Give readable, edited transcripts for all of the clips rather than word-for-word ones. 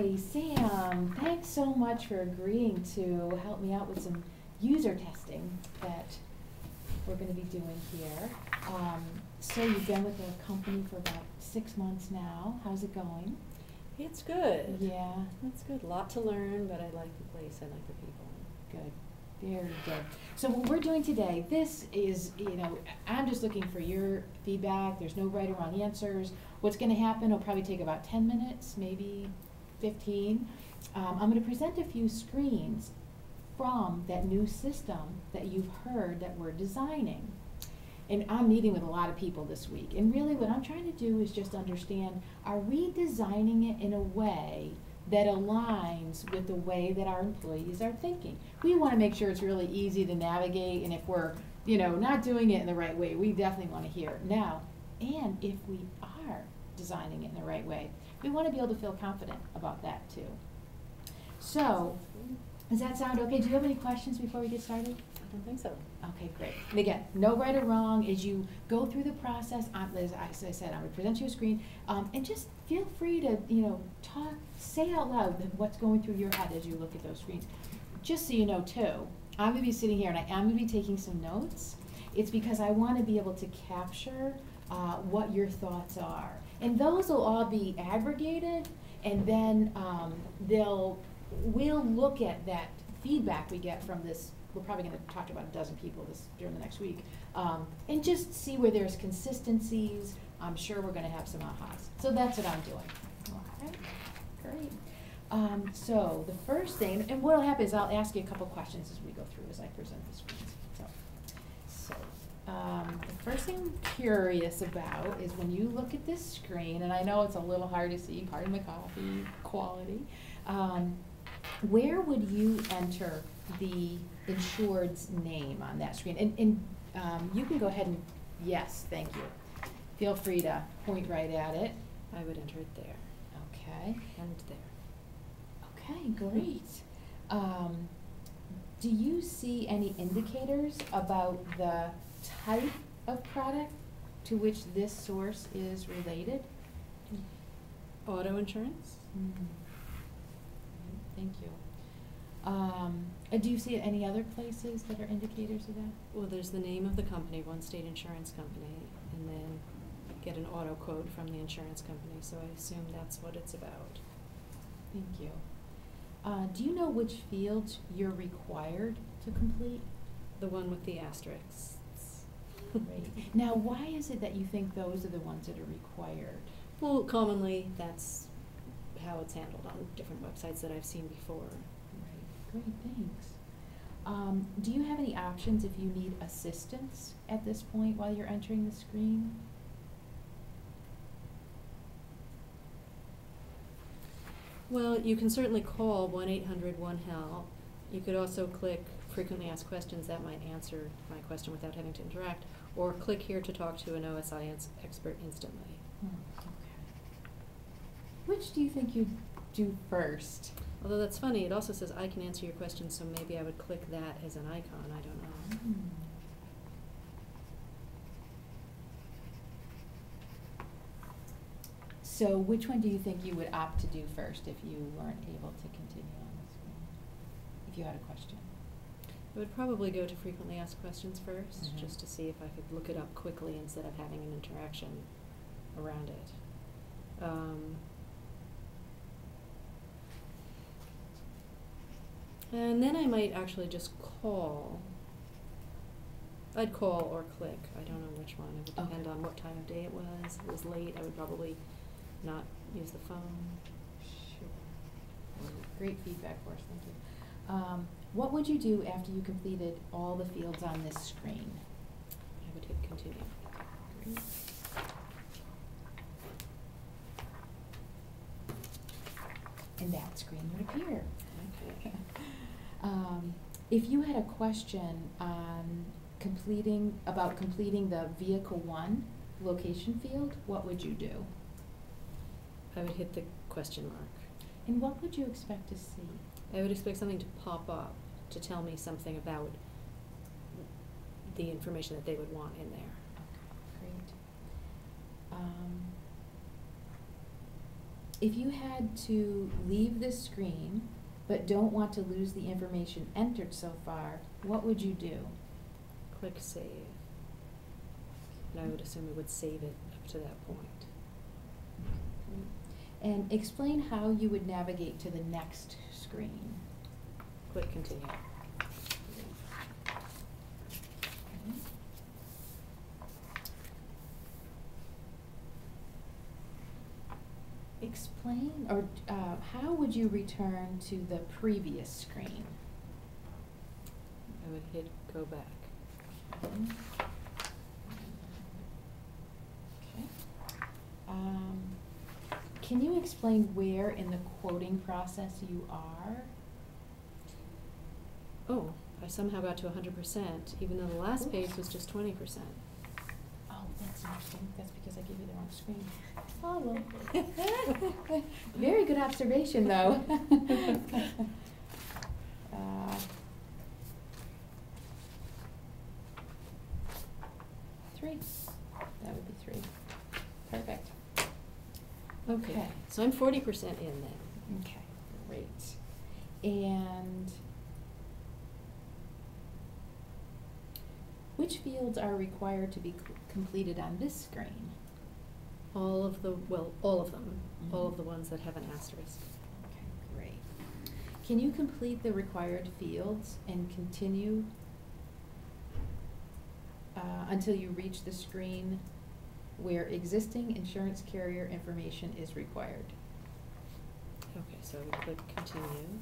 Hi, Sam. Thanks so much for agreeing to help me out with some user testing that we're going to be doing here. So you've been with the company for about 6 months now. How's it going? It's good. Yeah. It's good. A lot to learn, but I like the place. I like the people. Good. Very good. So what we're doing today, this is, I'm just looking for your feedback. There's no right or wrong answers. What's going to happen will probably take about 10 minutes, maybe 15. I'm going to present a few screens from that new system that you've heard that we're designing. And I'm meeting with a lot of people this week. And really what I'm trying to do is just understand, are we designing it in a way that aligns with the way that our employees are thinking? We want to make sure it's really easy to navigate, and if we're, not doing it in the right way, we definitely want to hear it now. And if we are designing it in the right way, we want to be able to feel confident about that too. So, does that sound okay? Do you have any questions before we get started? I don't think so. Okay, great. And again, no right or wrong. As you go through the process, as I said, I'm going to present you a screen, and just feel free to, talk, say out loud what's going through your head as you look at those screens. Just so you know, too, I'm going to be sitting here and I am going to be taking some notes. It's because I want to be able to capture what your thoughts are. And those will all be aggregated, and then we'll look at that feedback we get from this. We're probably going to talk to about a dozen people during the next week, and just see where there's consistencies. I'm sure we're going to have some ahas. So that's what I'm doing. Okay, great. So the first thing, and what'll happen is I'll ask you a couple questions as we go through as I present the screens. So the first thing I'm curious about is when you look at this screen, and I know it's a little hard to see, pardon my coffee quality, where would you enter the insured's name on that screen? And you can go ahead and, yes, thank you. Feel free to point right at it. I would enter it there. Okay. And there. Okay, great. Do you see any indicators about the type of product to which this source is related? Auto insurance? Mm-hmm. Thank you. Do you see any other places that are indicators of that? Well, there's the name of the company, One State Insurance Company, and then get an auto quote from the insurance company, so I assume that's what it's about. Thank you. Do you know which fields you're required to complete? The one with the asterisks. Great. Now, why is it that you think those are the ones that are required? Well, commonly that's how it's handled on different websites that I've seen before. Right. Great, thanks. Do you have any options if you need assistance at this point while you're entering the screen? Well, you can certainly call 1-800-1-HELP. You could also click frequently asked questions. That might answer my question without having to interact. Or click here to talk to an OSI expert instantly. Okay. Which do you think you'd do first? Although that's funny, it also says I can answer your questions, so maybe I would click that as an icon. I don't know. Mm. So which one do you think you would opt to do first if you weren't able to continue on the screen? If you had a question. I would probably go to frequently asked questions first, Mm-hmm. just to see if I could look it up quickly instead of having an interaction around it. And then I might actually just call. I'd call or click. I don't know which one. It would depend on what time of day it was. If it was late, I would probably not use the phone. Sure. Great feedback for us, thank you. What would you do after you completed all the fields on this screen? I would hit continue. Great. And that screen would appear. Okay. If you had a question on completing the Vehicle 1 location field, what would you do? I would hit the question mark. And what would you expect to see? I would expect something to pop up to tell me something about the information that they would want in there. Okay, great. if you had to leave this screen but don't want to lose the information entered so far, what would you do? Click Save. And I would assume it would save it up to that point. And explain how you would navigate to the next screen. Click Continue. Explain, or how would you return to the previous screen? I would hit Go Back. Okay. Can you explain where in the quoting process you are? Oh, I somehow got to 100%, even though the last page was just 20%. Oh, that's interesting. That's because I gave you the wrong screen. Oh, well. Very good observation, though. 3. That would be 3. Perfect. Okay, so I'm 40% in then. Okay, great. And which fields are required to be completed on this screen? All of them, all of Mhm. the ones that have an asterisk. Okay, great. Can you complete the required fields and continue until you reach the screen where existing insurance carrier information is required? Okay, so we click Continue.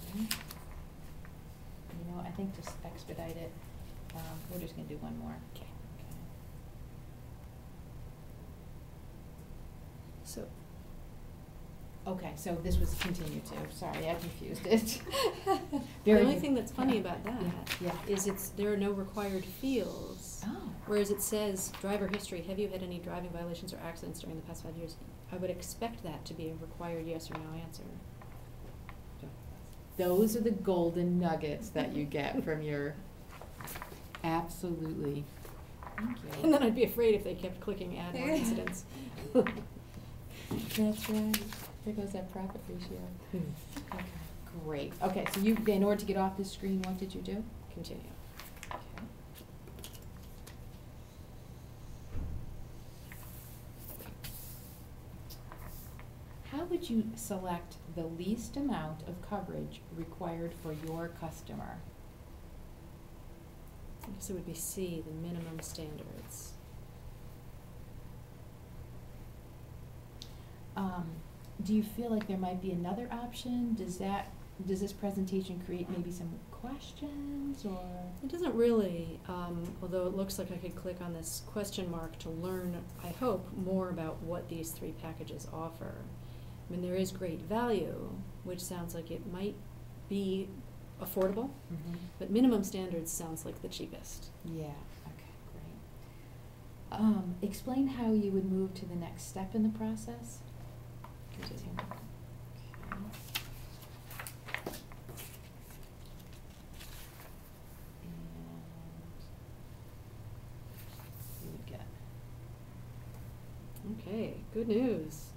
Okay. You know, I think just expedite it. We're just gonna do one more. Okay. So, Okay, so this was continue to. Sorry, I confused it. the only good. thing that's funny Yeah. about that Yeah. is there are no required fields. Oh. Whereas it says driver history, have you had any driving violations or accidents during the past 5 years? I would expect that to be a required yes or no answer. Those are the golden nuggets that you get from your. Absolutely. Thank you. And then I'd be afraid if they kept clicking add more incidents. That's right. There goes that profit ratio. Okay, great. Okay, so you, in order to get off this screen, what did you do? Continue. Okay. How would you select the least amount of coverage required for your customer? I guess it would be C, the minimum standards. Do you feel like there might be another option? Does this presentation create maybe some questions, or? It doesn't really, although it looks like I could click on this question mark to learn, I hope, more about what these 3 packages offer. I mean, there is great value, which sounds like it might be affordable, Mm-hmm. but minimum standards sounds like the cheapest. Yeah, okay, great. Explain how you would move to the next step in the process. Continue. Okay. And you would get. Okay, good news.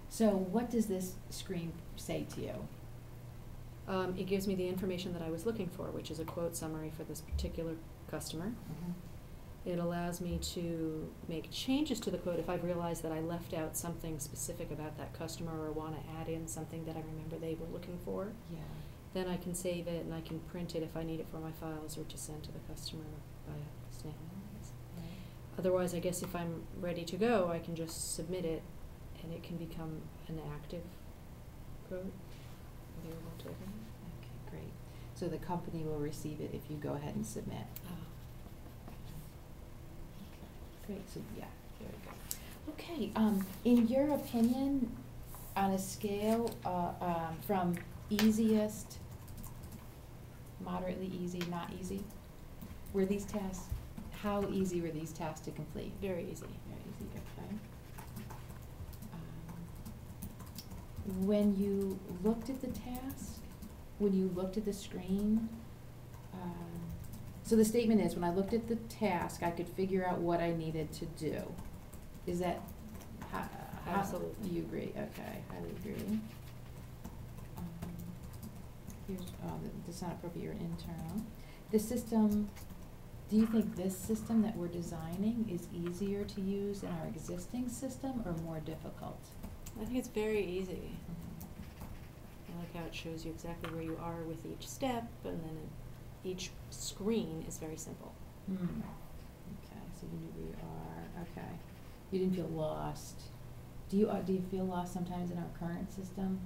So what does this screen say to you? It gives me the information that I was looking for, which is a quote summary for this particular customer. Mm-hmm. It allows me to make changes to the quote if I've realized that I left out something specific about that customer or want to add in something that I remember they were looking for. Yeah. Then I can save it and I can print it if I need it for my files or to send to the customer via snail mail. Right. Otherwise, I guess if I'm ready to go, I can just submit it and it can become an active quote available to everyone. Okay, great. So the company will receive it if you go ahead and submit. Great, so yeah, very good. Okay, in your opinion, on a scale from easiest, moderately easy, not easy, were these tasks, how easy were these tasks to complete? Very easy. Very easy, okay. When you looked at the task, when you looked at the screen, So the statement is, when I looked at the task, I could figure out what I needed to do. Is that, how, Absolutely. you agree? Okay, I would agree. Here's, that's not appropriate, you're internal. The system, do you think this system that we're designing is easier to use than our existing system or more difficult? I think it's very easy. I like how it shows you exactly where you are with each step, and then each screen is very simple. Okay, so you knew where you are, okay. You didn't feel lost. Do you feel lost sometimes in our current system?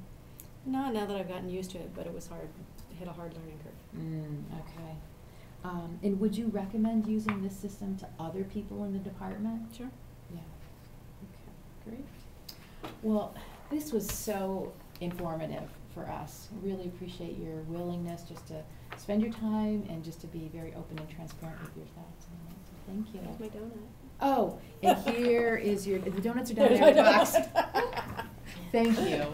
Not now that I've gotten used to it, but it was hard. It hit a hard learning curve. Okay. And would you recommend using this system to other people in the department? Sure. Yeah. Okay, great. Well, this was so informative for us. Really appreciate your willingness just to spend your time and just to be very open and transparent with your thoughts. So thank you. Here's my donut. Oh, and here is your, the donuts are down there in the box. Thank you.